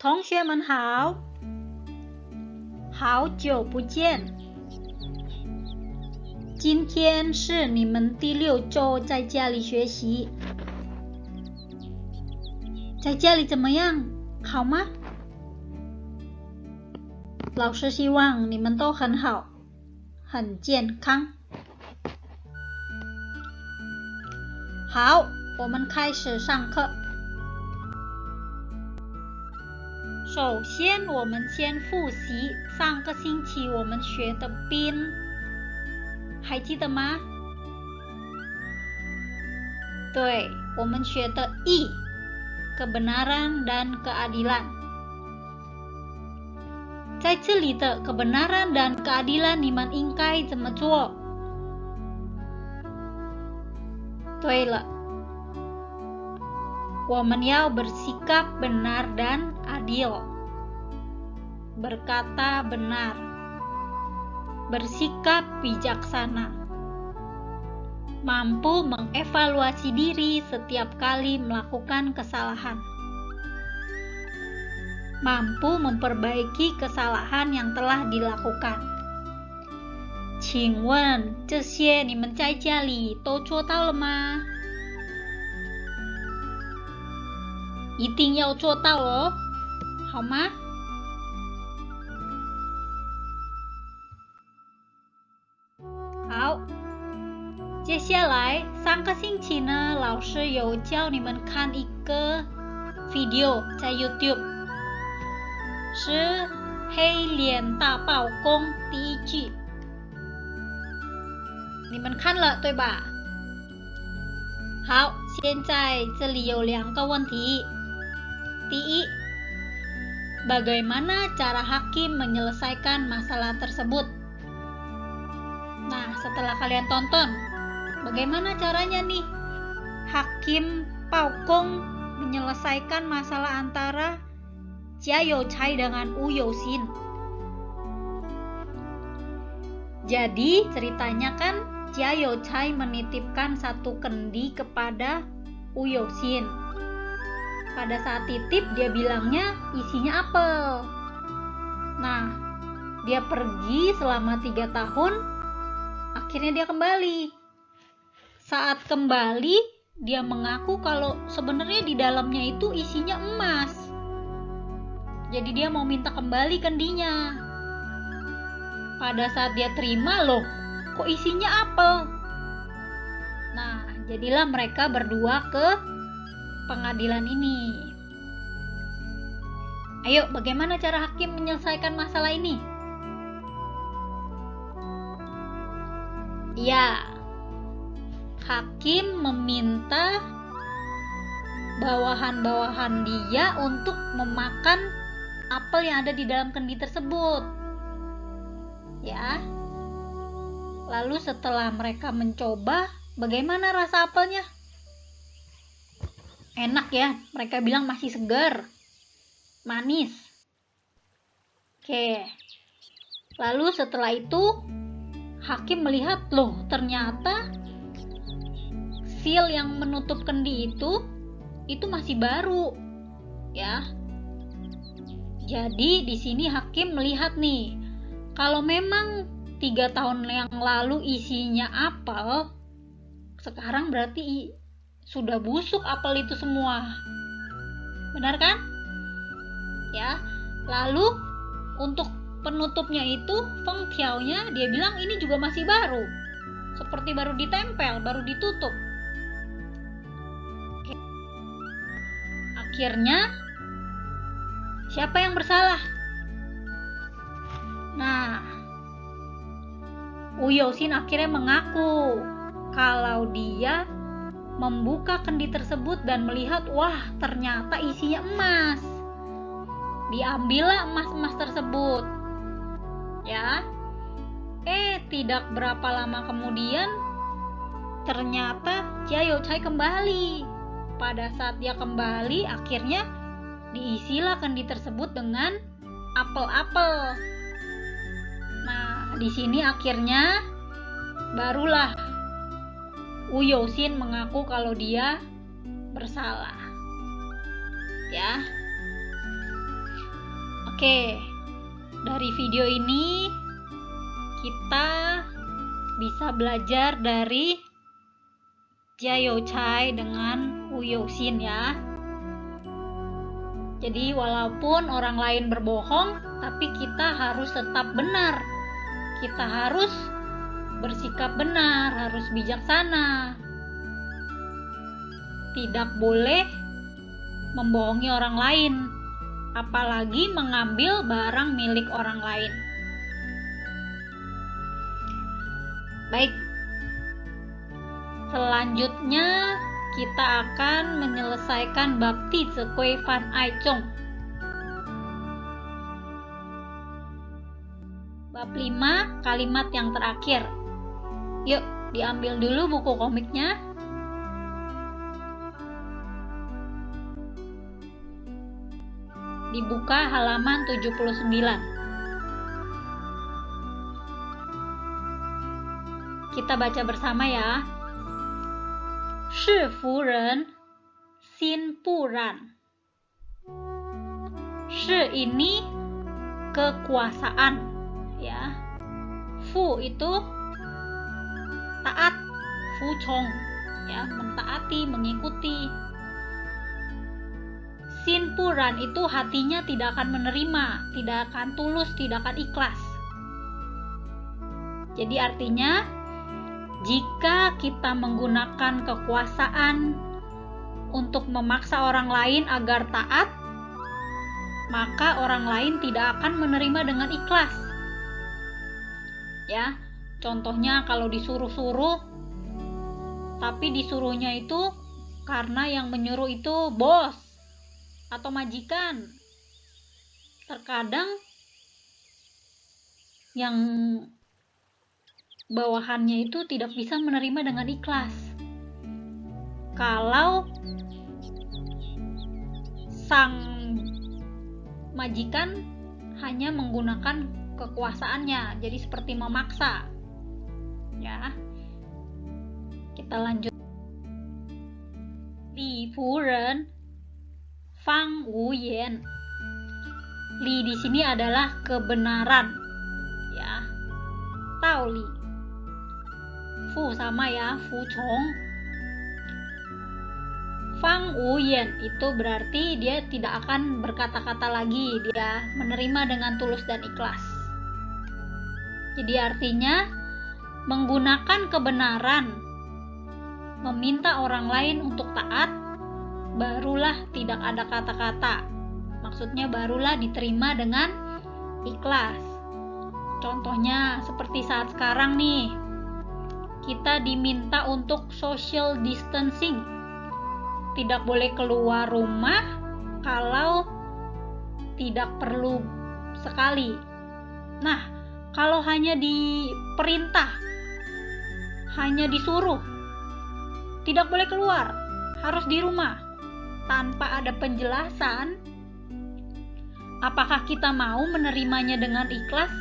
同学们好，好久不见。今天是你们第6周在家里学习，在家里怎么样？好吗？老师希望你们都很好，很健康。好，我们开始上课。首先，我们先复习上个星期我们学的bin，还记得吗？对，我们学的i， kebenaran dan keadilan。在这里的 kebenaran dan keadilan 你们应该怎么做？对了，我们要 bersikap benar dan adil. Berkata benar. Bersikap bijaksana. Mampu mengevaluasi diri setiap kali melakukan kesalahan. Mampu memperbaiki kesalahan yang telah dilakukan. 请问这些你们在家里都做到了吗？一定要做到哦，好吗？好，接下来上个星期呢，老师有教你们看一个 video 在 YouTube， 是黑脸大爆攻第一句。你们看了对吧？好，现在这里有2个问题。第一， bagaimana cara hakim menyelesaikan masalah tersebut? Nah, setelah kalian tonton, bagaimana caranya nih Hakim Pao Gong menyelesaikan masalah antara Jia Youcai dengan Wu Youxin? Jadi ceritanya kan Jia Youcai menitipkan 1 kendi kepada Wu Youxin. Pada saat titip dia bilangnya isinya apel. Nah, dia pergi selama 3 tahun, akhirnya dia kembali. Saat kembali, dia mengaku kalau sebenarnya di dalamnya itu isinya emas. Jadi dia mau minta kembali kendinya. Pada saat dia terima, loh, kok isinya apel? Nah, jadilah mereka berdua ke pengadilan ini. Ayo, bagaimana cara hakim menyelesaikan masalah ini? Ya, hakim meminta bawahan-bawahan dia untuk memakan apel yang ada di dalam kendi tersebut. Ya. Lalu setelah mereka mencoba, bagaimana rasa apelnya? Enak ya, mereka bilang masih segar, manis. Oke. Lalu setelah itu hakim melihat, loh, ternyata seal yang menutup kendi itu masih baru, ya. Jadi di sini hakim melihat nih, kalau memang 3 tahun yang lalu isinya apel, sekarang berarti sudah busuk apel itu semua. Benar kan? Ya. Lalu untuk penutupnya itu, fengtiaunya, dia bilang ini juga masih baru. Seperti baru ditempel, baru ditutup. Oke. Akhirnya, siapa yang bersalah? Nah, Wu Youxin akhirnya mengaku kalau dia membuka kendi tersebut dan melihat, wah, ternyata isinya emas. Diambillah emas-emas tersebut. Ya. Tidak berapa lama kemudian ternyata Jia Youcai kembali. Pada saat dia kembali, akhirnya diisilah kendi tersebut dengan apel-apel. Nah, di sini akhirnya barulah Wu Youxin mengaku kalau dia bersalah. Ya. Oke, dari video ini kita bisa belajar dari Jiayochai dengan Uyoxin ya. Jadi walaupun orang lain berbohong, tapi kita harus tetap benar. Kita harus bersikap benar, harus bijaksana. Tidak boleh membohongi orang lain, apalagi mengambil barang milik orang lain. Baik, selanjutnya kita akan menyelesaikan bab Ti Zi Gui Fan Ai Zhong. Bab 5, kalimat yang terakhir. Yuk, diambil dulu buku komiknya. Dibuka halaman 79. Kita baca bersama ya. Shi fu ren, xin bu ran. Shi ini kekuasaan ya. Fu itu taat, fu chong ya, mentaati, mengikuti. Xin bu ran itu hatinya tidak akan menerima, tidak akan tulus, tidak akan ikhlas. Jadi artinya, jika kita menggunakan kekuasaan untuk memaksa orang lain agar taat, maka orang lain tidak akan menerima dengan ikhlas. Ya, contohnya kalau disuruh-suruh, tapi disuruhnya itu karena yang menyuruh itu bos atau majikan. Terkadang yang bawahannya itu tidak bisa menerima dengan ikhlas. Kalau sang majikan hanya menggunakan kekuasaannya, jadi seperti memaksa. Ya. Kita lanjut. Li fu ren, Fang Wu Yan. Li di sini adalah kebenaran. Ya. Tao li. Fu sama ya, Fu Chong. Fang Wu Yan itu berarti dia tidak akan berkata-kata lagi, dia menerima dengan tulus dan ikhlas. Jadi artinya menggunakan kebenaran, meminta orang lain untuk taat, barulah tidak ada kata-kata. Maksudnya barulah diterima dengan ikhlas. Contohnya seperti saat sekarang nih, kita diminta untuk social distancing. Tidak boleh keluar rumah kalau tidak perlu sekali. Nah, kalau hanya diperintah, hanya disuruh, tidak boleh keluar, harus di rumah, tanpa ada penjelasan, apakah kita mau menerimanya dengan ikhlas?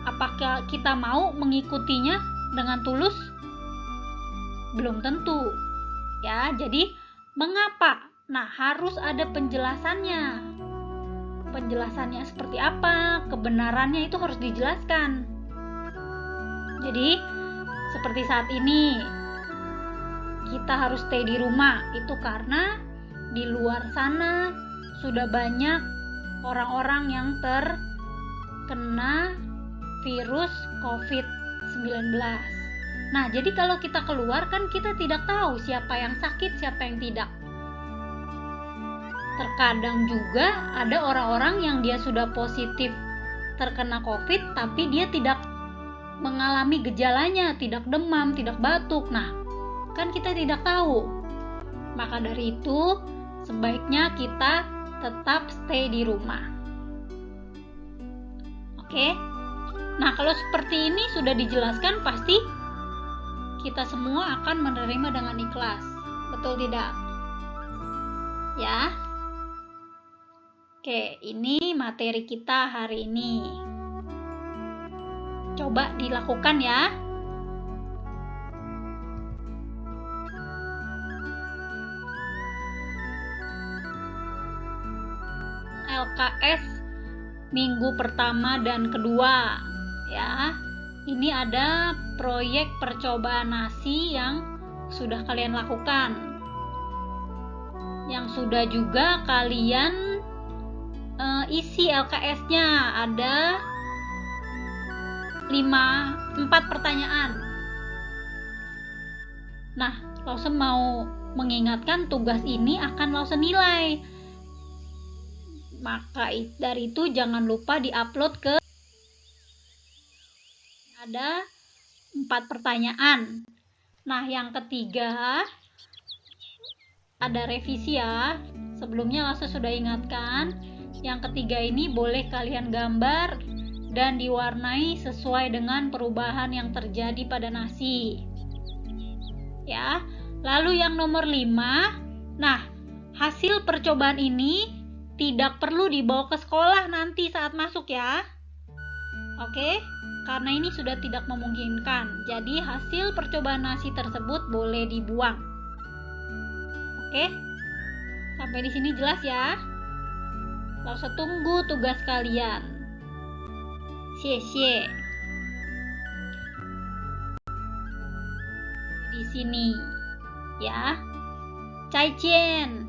Apakah kita mau mengikutinya dengan tulus? Belum tentu. Ya, jadi mengapa? Nah, harus ada penjelasannya. Penjelasannya seperti apa? Kebenarannya itu harus dijelaskan. Jadi, seperti saat ini kita harus stay di rumah, itu karena di luar sana sudah banyak orang-orang yang terkena virus COVID-19. Nah, jadi kalau kita keluar kan kita tidak tahu siapa yang sakit, siapa yang tidak. Terkadang juga ada orang-orang yang dia sudah positif terkena COVID, tapi dia tidak mengalami gejalanya, tidak demam, tidak batuk. Nah, kan kita tidak tahu. Maka dari itu, sebaiknya kita tetap stay di rumah. Oke? Nah, kalau seperti ini sudah dijelaskan, pasti kita semua akan menerima dengan ikhlas. Betul tidak? Ya. Oke, ini materi kita hari ini. Coba dilakukan ya. LKS minggu pertama dan kedua ya. Ini ada proyek percobaan nasi yang sudah kalian lakukan, yang sudah juga kalian isi LKS-nya. Ada 4 pertanyaan. Nah, Lawson mau mengingatkan tugas ini akan Lawson nilai. Maka dari itu jangan lupa diupload ke. Ada 4 pertanyaan. Nah, yang ketiga ada revisi ya. Sebelumnya Lawson sudah ingatkan. Yang ketiga ini boleh kalian gambar dan diwarnai sesuai dengan perubahan yang terjadi pada nasi. Ya. Lalu yang nomor 5. Nah, hasil percobaan ini tidak perlu dibawa ke sekolah nanti saat masuk ya. Oke? Karena ini sudah tidak memungkinkan. Jadi hasil percobaan nasi tersebut boleh dibuang. Oke? Sampai di sini jelas ya? Langsung tunggu tugas kalian. Xie. Di sini ya. Cai Jian.